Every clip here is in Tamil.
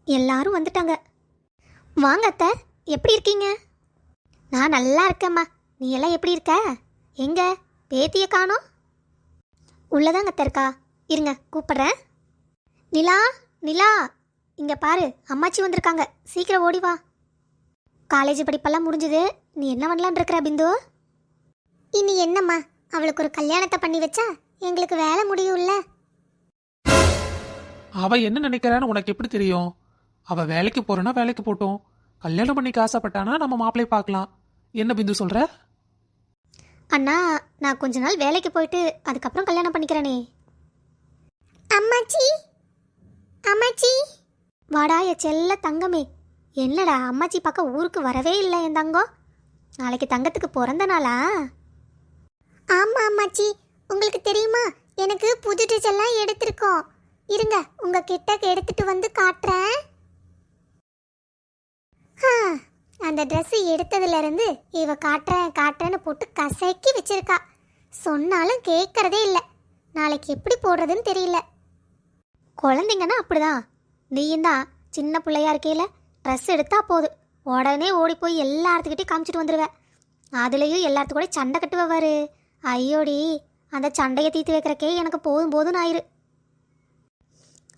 எல்லாரும் வந்துட்டாங்க. வாங்க அத்தை, எப்படி இருக்கீங்க? நான் நல்லா இருக்கேம்மா. நீ எல்லாம் எப்படி இருக்க? எங்க பேத்தியை காணோம்? உள்ளதாங்க அத்தை இருக்கா. இருங்க கூப்பிடுறேன். நிலா, நிலா, இங்கே பாரு, அம்மாச்சி வந்திருக்காங்க, சீக்கிரம் ஓடி வா. காலேஜ் படிப்பெல்லாம் முடிஞ்சுது. நீ என்ன பண்ணலான் இருக்கிற பிந்து? இனி என்னம்மா, அவளுக்கு ஒரு கல்யாணத்தை பண்ணி வச்சா எங்களுக்கு வேலை முடியும்ல. அவ என்ன நினைக்கிறான்னு உனக்கு எப்படி தெரியும்? அவ வேலைக்கு போறனா வேலைக்கு போட்டோம். கல்யாணம் பண்ணிக்க ஆசைப்பட்டானா நம்ம மாப்பிள்ளை பார்க்கலாம். என்ன பிந்து சொல்ற? அண்ணா, நான் கொஞ்ச நாள் வேலைக்கு போயிட்டு அதுக்கப்புறம் கல்யாணம் பண்ணிக்கிறேனே. அம்மாச்சி, அம்மாச்சி, வாடா என் செல்ல தங்கமே. என்னடா அம்மாச்சி பார்க்க ஊருக்கு வரவே இல்லை என் தங்கம்? நாளைக்கு தங்கத்துக்கு பிறந்த நாளா? ஆமாம் அம்மாச்சி, உங்களுக்கு தெரியுமா, எனக்கு புது ட்ரெஸ் எல்லாம் எடுத்திருக்கோம். இருங்க உங்ககிட்ட எடுத்துட்டு வந்து காட்டுறேன். அந்த ட்ரெஸ் எடுத்ததுலேருந்து இவ காட்டுறேன்னு போட்டு கசக்கி வச்சிருக்கா. சொன்னாலும் கேட்கறதே இல்லை. நாளைக்கு எப்படி போடுறதுன்னு தெரியல. குழந்தைங்கன்னா அப்படிதான். நீயும் தான் சின்ன பிள்ளையா இருக்கையில் ட்ரெஸ் எடுத்தா போது உடனே ஓடி போய் எல்லாத்துக்கிட்டையும் காமிச்சிட்டு வந்துடுவேன். அதுலேயும் எல்லாத்து கூட சண்டை கட்டுவாரு. ஐயோடி, அந்த சண்டையை தீர்த்து வைக்கிறக்கே எனக்கு போதும் போதும்னு ஆயிரு.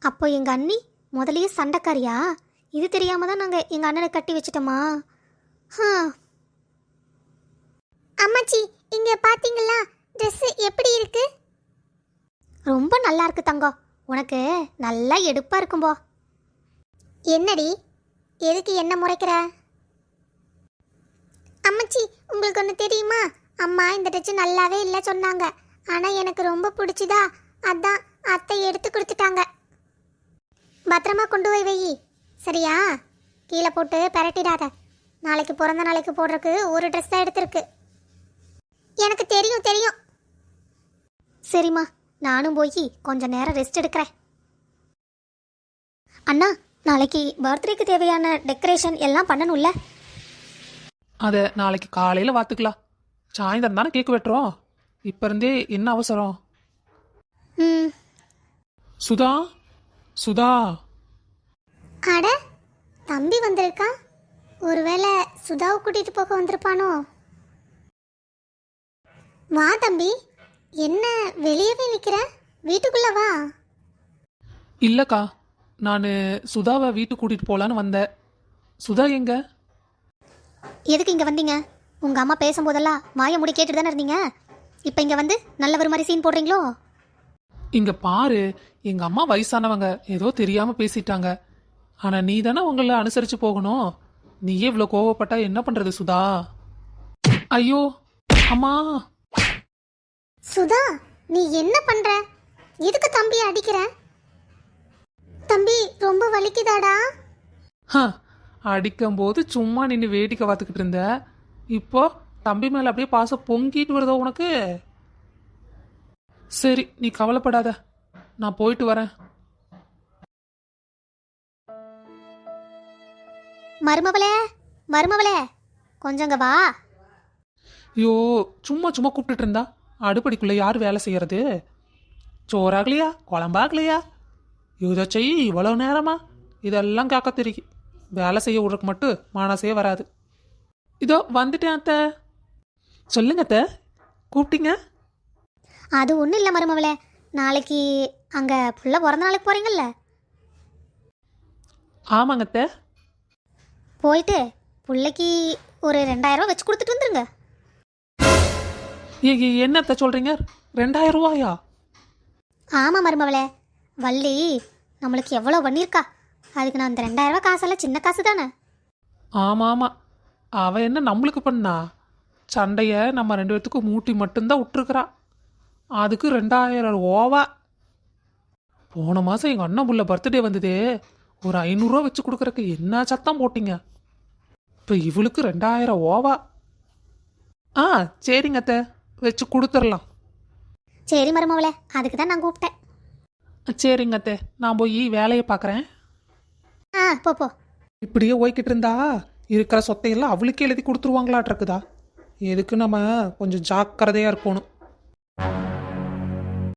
அப்போ எங்கள் அண்ணி முதலையே சண்டைக்காரியா? இது தெரியாம தான் நாங்கள் எங்கள் அண்ணனை கட்டி வச்சிட்டோமா? அம்மாச்சி, இங்கே பார்த்தீங்களா ட்ரெஸ் எப்படி இருக்கு? ரொம்ப நல்லா இருக்கு தங்கம். உனக்கு நல்லா எடுப்பாக இருக்கும்போ. என்னடி, எதுக்கு என்ன முறைக்கிற? அம்மாச்சி, உங்களுக்கு ஒன்று தெரியுமா? அம்மா இந்த ட்ரெஸ் நல்லாவே இல்லை சொன்னாங்க. ஆனால் எனக்கு ரொம்ப பிடிச்சிதா, அதான் அத்தை எடுத்து கொடுத்துட்டாங்க. பத்திரமா கொண்டு போய் வை, சரியா? கீழே போட்டு பரட்டிடாத. நாளைக்கு பிறந்த நாளைக்கு போடுறதுக்கு ஒரு ட்ரெஸ் தான் எடுத்திருக்கு. எனக்கு தெரியும் தெரியும். சரிம்மா, நானும் போய் கொஞ்சம் நேரம் ரெஸ்ட் எடுக்கிறேன். அண்ணா, நாளைக்கு பர்த்டேக்கு தேவையான டெக்கரேஷன் எல்லாம் பண்ணணும்ல? அதை நாளைக்கு காலையில் பார்த்துக்கலாம். சாயந்தரம் தானே கேக் வெட்டுறோம். இப்போ இருந்தே என்ன அவசரம்? சுதா, சுதா. அட, தம்பி வந்திருக்கா. ஒருவேளை சுதாவை கூட்டிட்டு போக வந்திருப்பானோ? வா தம்பி. என்ன வெளியவே நிக்கிற? வீட்டுக்குள்ள வா. இல்லக்கா, நான் சுதாவை வீட்டுக்கு கூட்டிட்டு போலான்னு வந்தேன். சுதா எங்க? எதுக்கு இங்க வந்தீங்க? உங்க அம்மா பேசும்போதெல்லாம் வாயை மூடி கேட்டுட்டு தானே இருந்தீங்க. இப்போ இங்க வந்து நல்லவர் மாதிரி சீன் போடுறீங்களோ? இங்க பாரு, எங்க அம்மா வயசானவங்க, ஏதோ தெரியாம பேசிட்டாங்க. ஆனா நீ தானே உங்களை அனுசரிச்சு போகணும். நீயே இவ்வளவு கோவப்பட்டா என்ன பண்றது சுதா? ஐயோ அம்மா. சுதா, நீ என்ன பண்ற? எதுக்கு தம்பி அடிக்கிற? தம்பி ரொம்ப வலிக்குதாடா? அடிக்கும் போது சும்மா நின்று வேடிக்கை பார்த்துக்கிட்டு இருந்த. இப்போ தம்பி மேல அப்படியே பாசம் பொங்கிட்டு வருதோ உனக்கு? சரி, நீ கவலைப்படாத, நான் போயிட்டு வரேன். மருமவளே, மருமவளே, கொஞ்சங்க வா. ஐயோ, சும்மா சும்மா கூப்பிட்டு இருந்தா அடுப்படிக்குள்ள யார் வேலை செய்யறது? சோறாகலையா, குழம்பாகலையா, இதை செய், இவ்வளவு நேரமா? இதெல்லாம் கேட்க தெரியும். வேலை செய்ய விடுறதுக்கு மட்டும் மனசே வராது. இதோ வந்துட்டேன் அத்தை. சொல்லுங்க அத்தை, கூப்பிட்டீங்க? அது ஒன்றும் இல்லை மருமவளே, நாளைக்கு அங்கே புள்ள பிறந்த நாளைக்கு போகிறீங்கல்ல? ஆமாங்க அத்தை. போயிட்டு பிள்ளைக்கு ஒரு 2000 வச்சு கொடுத்துட்டு வந்துருங்க. என்ன அத்தை சொல்றீங்க? 2000 ரூபாயா? ஆமாம் மருமவளே, வள்ளி நம்மளுக்கு எவ்வளோ பண்ணியிருக்கா. அதுக்கு நான் அந்த 2000 காசெல்லாம் சின்ன காசு தானே. ஆமாம் ஆமாம், அவ என்ன நம்மளுக்கு பண்ணா? சண்டைய நம்ம 2 பேத்துக்கு மூட்டி மட்டும்தான் விட்டுருக்குறா. அதுக்கு 2000 ஓவா. போன மாதம் எங்கள் அண்ணன் புள்ள பர்த்டே வந்தது, ஒரு 500 ரூபா வச்சு கொடுக்குறக்கு என்ன சத்தம் போட்டிங்க. இப்போ இவளுக்கு 2000 ஓவா. சரிங்க அத்தை, வச்சு கொடுத்துடலாம். சரி மருமவளே, அதுக்கு தான் நான் கூப்பிட்டேன். சரிங்க அத்தை, நான் போய் வேலையை பார்க்குறேன். போ. இப்படியே ஓய்கிட்டு இருந்தா இருக்கிற சொத்தையெல்லாம் அவளுக்கே எழுதி கொடுத்துருவாங்களாட்டிருக்குதா? எதுக்கு நம்ம கொஞ்சம் ஜாக்கிரதையாக இருக்கணும்.